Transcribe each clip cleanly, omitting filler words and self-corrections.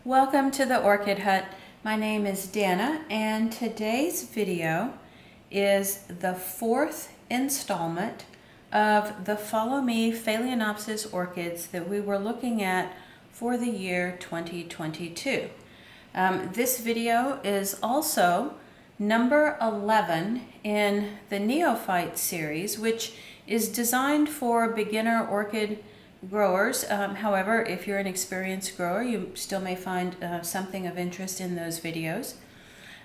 Welcome to the Orchid Hut. My name is Dana, and today's video is the fourth installment of the Follow Me Phalaenopsis orchids that we were looking at for the year 2022. This video is also number 11 in the Neophyte series, which is designed for beginner orchid growers. However, if you're an experienced grower, you still may find something of interest in those videos.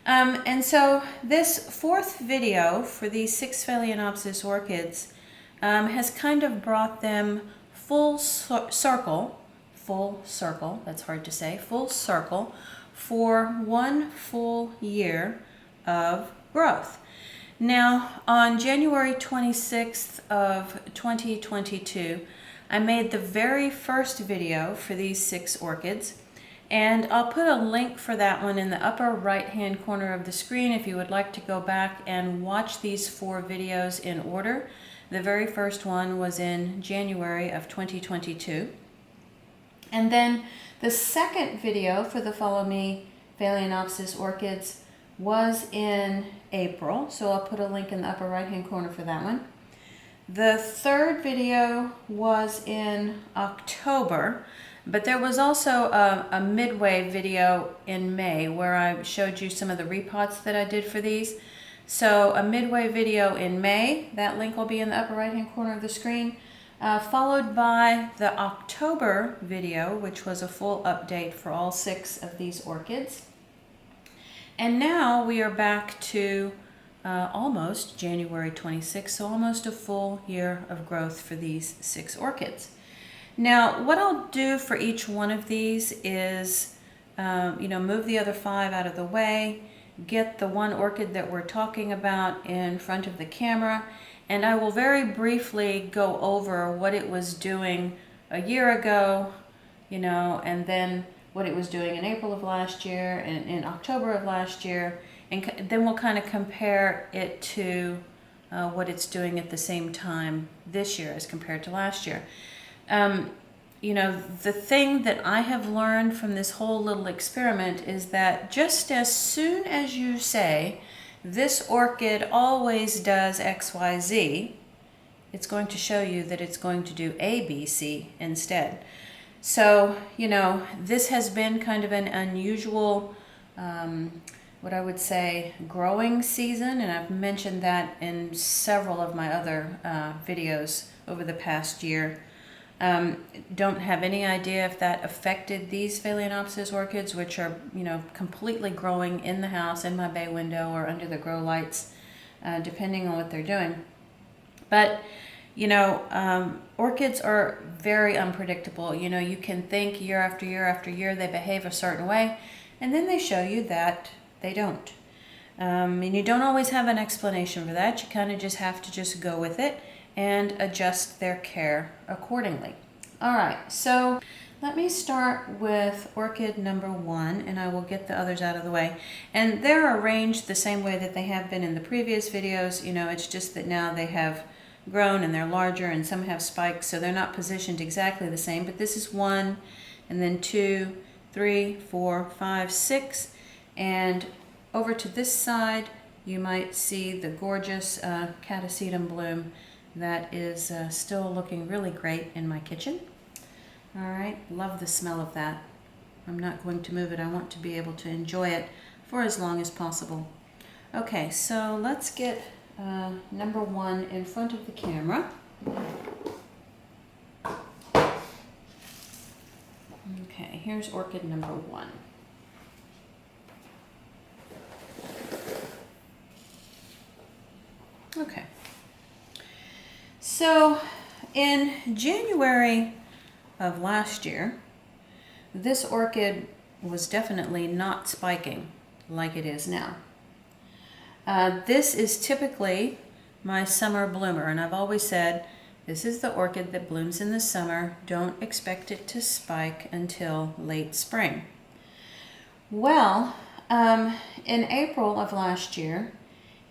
And so this fourth video for these 6 Phalaenopsis orchids has kind of brought them full circle, that's hard to say, full circle for one full year of growth. Now, on January 26th of 2022, I made the very first video for these 6 orchids, and I'll put a link for that one in the upper right hand corner of the screen if you would like to go back and watch these 4 videos in order. The very first one was in January of 2022. And then the second video for the Follow Me Phalaenopsis orchids was in April, so I'll put a link in the upper right hand corner for that one. The third video was in October, but there was also a midway video in May where I showed you some of the repots that I did for these. So a midway video in May, that link will be in the upper right hand corner of the screen, followed by the October video, which was a full update for all 6 of these orchids. And now we are back to almost January 26th, so almost a full year of growth for these 6 orchids. Now, what I'll do for each one of these is, move the other 5 out of the way, get the one orchid that we're talking about in front of the camera, and I will very briefly go over what it was doing a year ago, and then what it was doing in April of last year and in October of last year. And then we'll kind of compare it to what it's doing at the same time this year as compared to last year. The thing that I have learned from this whole little experiment is that just as soon as you say, this orchid always does XYZ, it's going to show you that it's going to do ABC instead. So, this has been kind of an unusual what I would say growing season, and I've mentioned that in several of my other videos over the past year. Don't have any idea if that affected these Phalaenopsis orchids, which are completely growing in the house, in my bay window, or under the grow lights, depending on what they're doing. But orchids are very unpredictable. You can think year after year after year they behave a certain way, and then they show you that they don't. And you don't always have an explanation for that. You kind of just have to just go with it and adjust their care accordingly. All right, so let me start with orchid number 1, and I will get the others out of the way. And they're arranged the same way that they have been in the previous videos. It's just that now they have grown and they're larger, and some have spikes, so they're not positioned exactly the same. But this is 1, and then 2, 3, 4, 5, 6. And over to this side, you might see the gorgeous catasetum bloom that is still looking really great in my kitchen. All right, love the smell of that. I'm not going to move it. I want to be able to enjoy it for as long as possible. Okay, so let's get number 1 in front of the camera. Okay, here's orchid number 1. Okay, so in January of last year, this orchid was definitely not spiking like it is now. This is typically my summer bloomer, and I've always said this is the orchid that blooms in the summer. Don't expect it to spike until late spring. Well, in April of last year,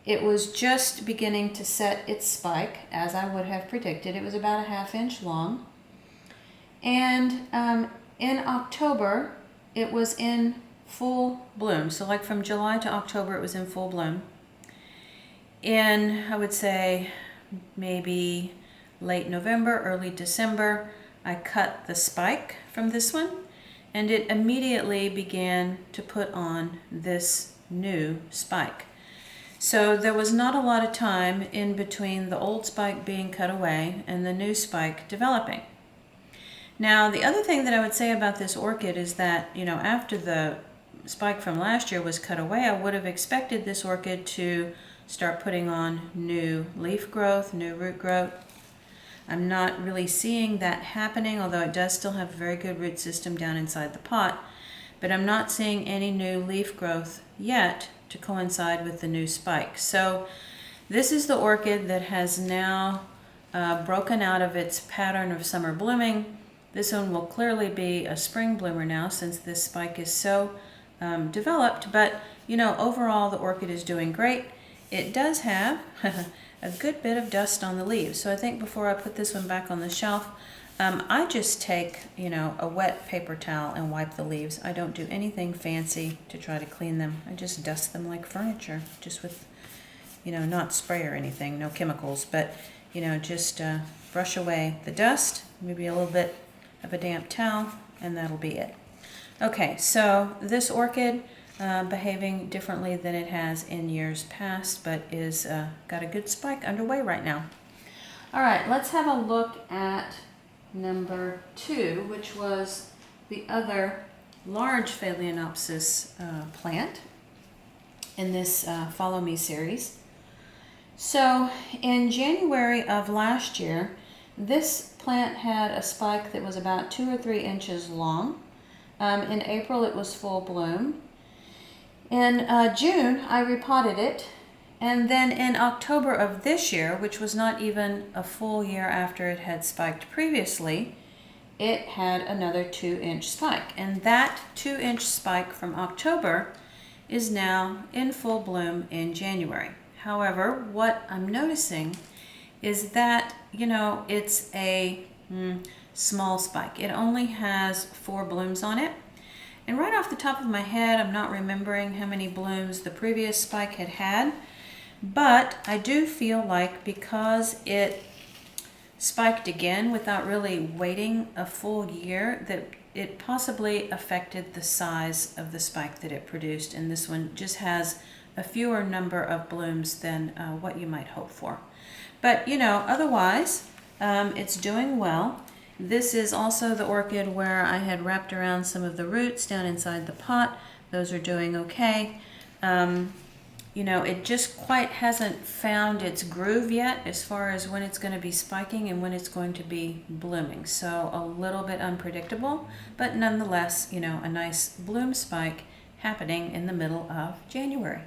it was just beginning to set its spike, as I would have predicted. It was about a 1/2 inch long. And in October, it was in full bloom. So like from July to October, it was in full bloom. In, I would say, maybe late November, early December, I cut the spike from this one, and it immediately began to put on this new spike. So there was not a lot of time in between the old spike being cut away and the new spike developing. Now, the other thing that I would say about this orchid is that, after the spike from last year was cut away, I would have expected this orchid to start putting on new leaf growth, new root growth. I'm not really seeing that happening, although it does still have a very good root system down inside the pot, but I'm not seeing any new leaf growth yet to coincide with the new spike. So this is the orchid that has now broken out of its pattern of summer blooming. This one will clearly be a spring bloomer now since this spike is so developed, but overall the orchid is doing great. It does have a good bit of dust on the leaves, so I think before I put this one back on the shelf, I just take a wet paper towel and wipe the leaves. I don't do anything fancy to try to clean them. I just dust them like furniture, just with not spray or anything, no chemicals, but just brush away the dust, maybe a little bit of a damp towel, and that'll be it. Okay, so this orchid behaving differently than it has in years past, but is got a good spike underway right now. All right, let's have a look at number 2, which was the other large Phalaenopsis plant in this Follow Me series. So in January of last year, this plant had a spike that was about 2 or 3 inches long. In April, it was full bloom. In June, I repotted it, and then in October of this year, which was not even a full year after it had spiked previously, it had another 2-inch spike. And that 2-inch spike from October is now in full bloom in January. However, what I'm noticing is that, it's a small spike. It only has 4 blooms on it. And right off the top of my head, I'm not remembering how many blooms the previous spike had, but I do feel like because it spiked again without really waiting a full year, that it possibly affected the size of the spike that it produced, and this one just has a fewer number of blooms than what you might hope for. But otherwise, it's doing well. This is also the orchid where I had wrapped around some of the roots down inside the pot. Those are doing okay. It just quite hasn't found its groove yet as far as when it's going to be spiking and when it's going to be blooming. So a little bit unpredictable, but nonetheless, a nice bloom spike happening in the middle of January.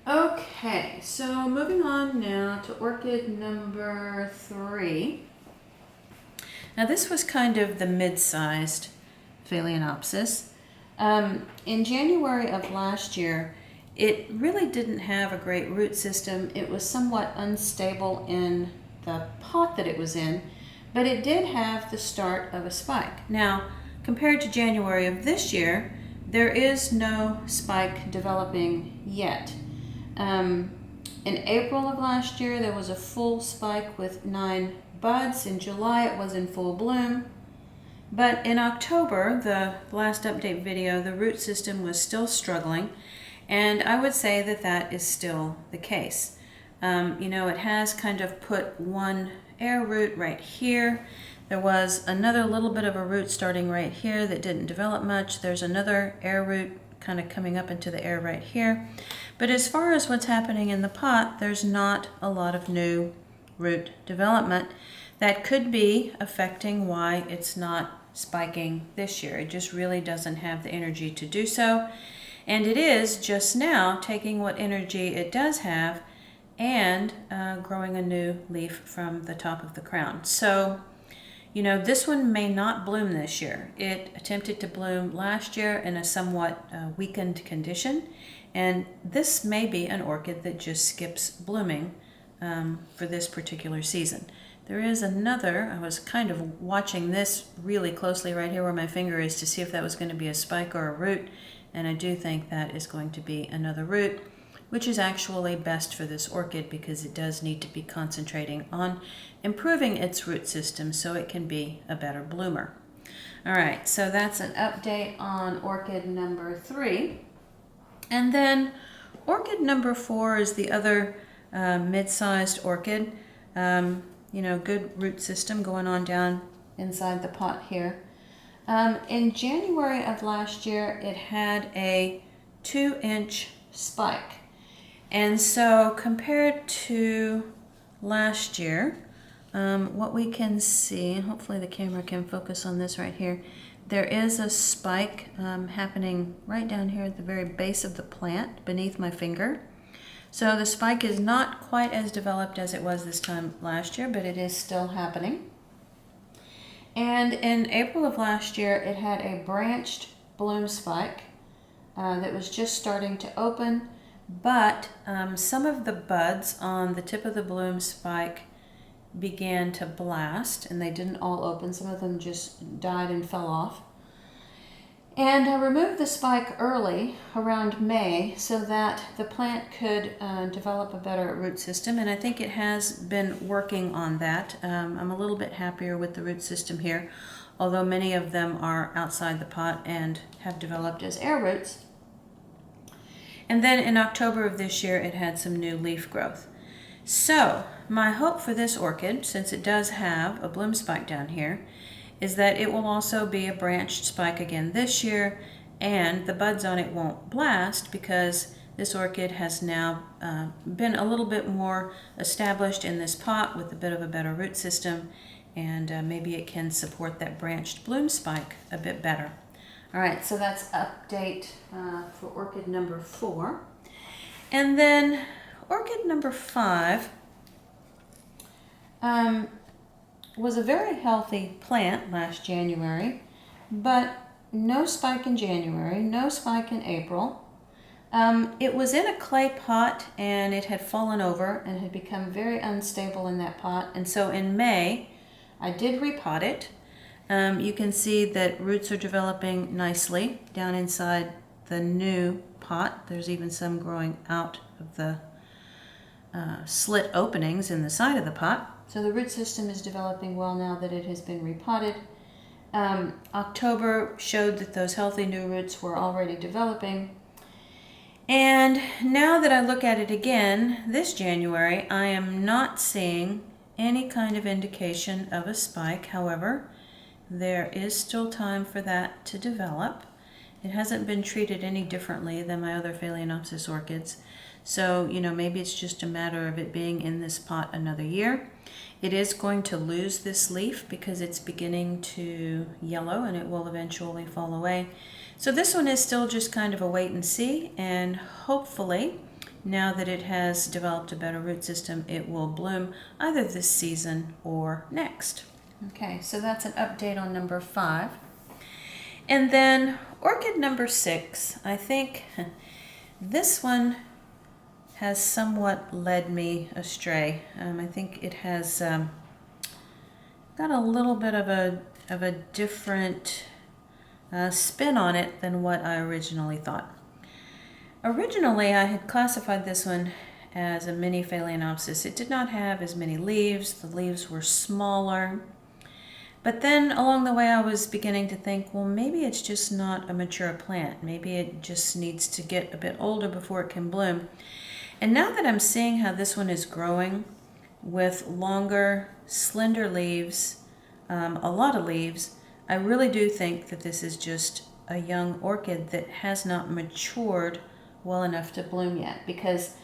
Okay, so moving on now to orchid number 3. Now this was kind of the mid-sized Phalaenopsis. In January of last year, it really didn't have a great root system. It was somewhat unstable in the pot that it was in, but it did have the start of a spike. Now, compared to January of this year, there is no spike developing yet. In April of last year, there was a full spike with 9 buds. In July, it was in full bloom. But in October, the last update video, the root system was still struggling, and I would say that that is still the case. It has kind of put one air root right here. There was another little bit of a root starting right here that didn't develop much. There's another air root kind of coming up into the air right here. But as far as what's happening in the pot, there's not a lot of new root development. That could be affecting why it's not spiking this year. It just really doesn't have the energy to do so. And it is just now taking what energy it does have and growing a new leaf from the top of the crown. So, this one may not bloom this year. It attempted to bloom last year in a somewhat weakened condition, and this may be an orchid that just skips blooming for this particular season. There is another, I was kind of watching this really closely right here where my finger is to see if that was going to be a spike or a root, and I do think that is going to be another root, which is actually best for this orchid because it does need to be concentrating on improving its root system so it can be a better bloomer. All right, so that's an update on orchid number 3. And then orchid number 4 is the other mid-sized orchid. Good root system going on down inside the pot here. In January of last year, it had a 2-inch spike. And so compared to last year, what we can see, hopefully the camera can focus on this right here, there is a spike happening right down here at the very base of the plant beneath my finger. So the spike is not quite as developed as it was this time last year, but it is still happening. And in April of last year, it had a branched bloom spike that was just starting to open, but some of the buds on the tip of the bloom spike began to blast, and they didn't all open. Some of them just died and fell off. And I removed the spike early, around May, so that the plant could develop a better root system, and I think it has been working on that. I'm a little bit happier with the root system here, although many of them are outside the pot and have developed as air roots. And then in October of this year, it had some new leaf growth. So my hope for this orchid, since it does have a bloom spike down here, is that it will also be a branched spike again this year, and the buds on it won't blast because this orchid has now been a little bit more established in this pot with a bit of a better root system, and maybe it can support that branched bloom spike a bit better. All right, so that's update for orchid number 4. And then orchid number 5 was a very healthy plant last January, but no spike in January, no spike in April. It was in a clay pot and it had fallen over and had become very unstable in that pot. And so in May, I did repot it. You can see that roots are developing nicely down inside the new pot. There's even some growing out of the slit openings in the side of the pot. So the root system is developing well now that it has been repotted. October showed that those healthy new roots were already developing. And now that I look at it again, this January, I am not seeing any kind of indication of a spike. However, there is still time for that to develop. It hasn't been treated any differently than my other Phalaenopsis orchids. So, maybe it's just a matter of it being in this pot another year. It is going to lose this leaf because it's beginning to yellow and it will eventually fall away. So this one is still just kind of a wait and see, and hopefully now that it has developed a better root system, it will bloom either this season or next. Okay, so that's an update on number 5. And then orchid number 6, I think this one has somewhat led me astray. I think it has got a little bit of a different spin on it than what I originally thought. Originally, I had classified this one as a mini Phalaenopsis. It did not have as many leaves. The leaves were smaller. But then along the way, I was beginning to think, well, maybe it's just not a mature plant. Maybe it just needs to get a bit older before it can bloom. And now that I'm seeing how this one is growing with longer, slender leaves, a lot of leaves, I really do think that this is just a young orchid that has not matured well enough to bloom yet, because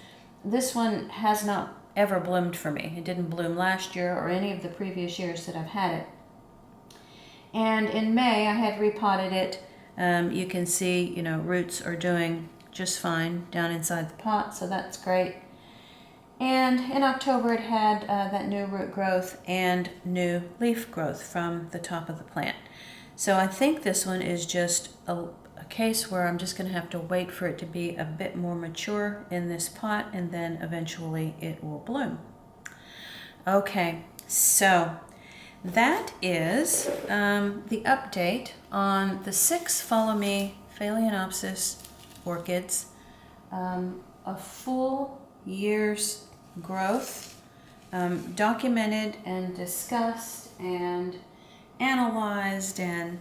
this one has not ever bloomed for me. It didn't bloom last year or any of the previous years that I've had it. And in May, I had repotted it. You can see, roots are doing just fine down inside the pot, so that's great. And in October, it had that new root growth and new leaf growth from the top of the plant. So I think this one is just a case where I'm just going to have to wait for it to be a bit more mature in this pot, and then eventually it will bloom. Okay, So that is the update on the 6 Follow Me Phalaenopsis orchids. A full year's growth, documented and discussed and analyzed. And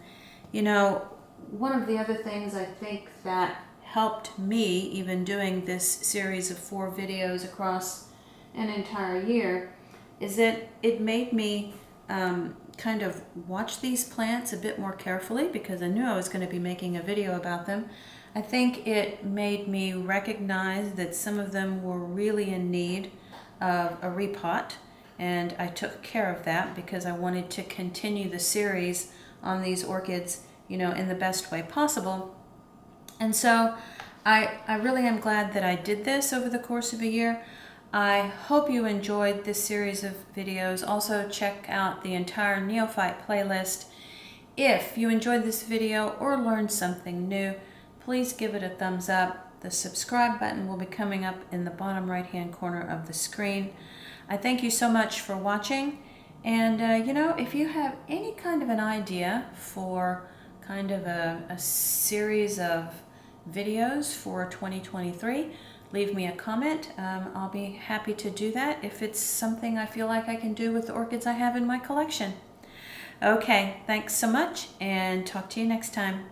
you know, one of the other things I think that helped me even doing this series of 4 videos across an entire year is that it made me kind of watch these plants a bit more carefully, because I knew I was going to be making a video about them. I think it made me recognize that some of them were really in need of a repot, and I took care of that because I wanted to continue the series on these orchids, you know, in the best way possible. And so I really am glad that I did this over the course of a year. I hope you enjoyed this series of videos. Also, check out the entire Neophyte playlist. If you enjoyed this video or learned something new, please give it a thumbs up. The subscribe button will be coming up in the bottom right-hand corner of the screen. I thank you so much for watching. And you know, if you have any kind of an idea for kind of a series of videos for 2023, leave me a comment. I'll be happy to do that if it's something I feel like I can do with the orchids I have in my collection. Okay, thanks so much, and talk to you next time.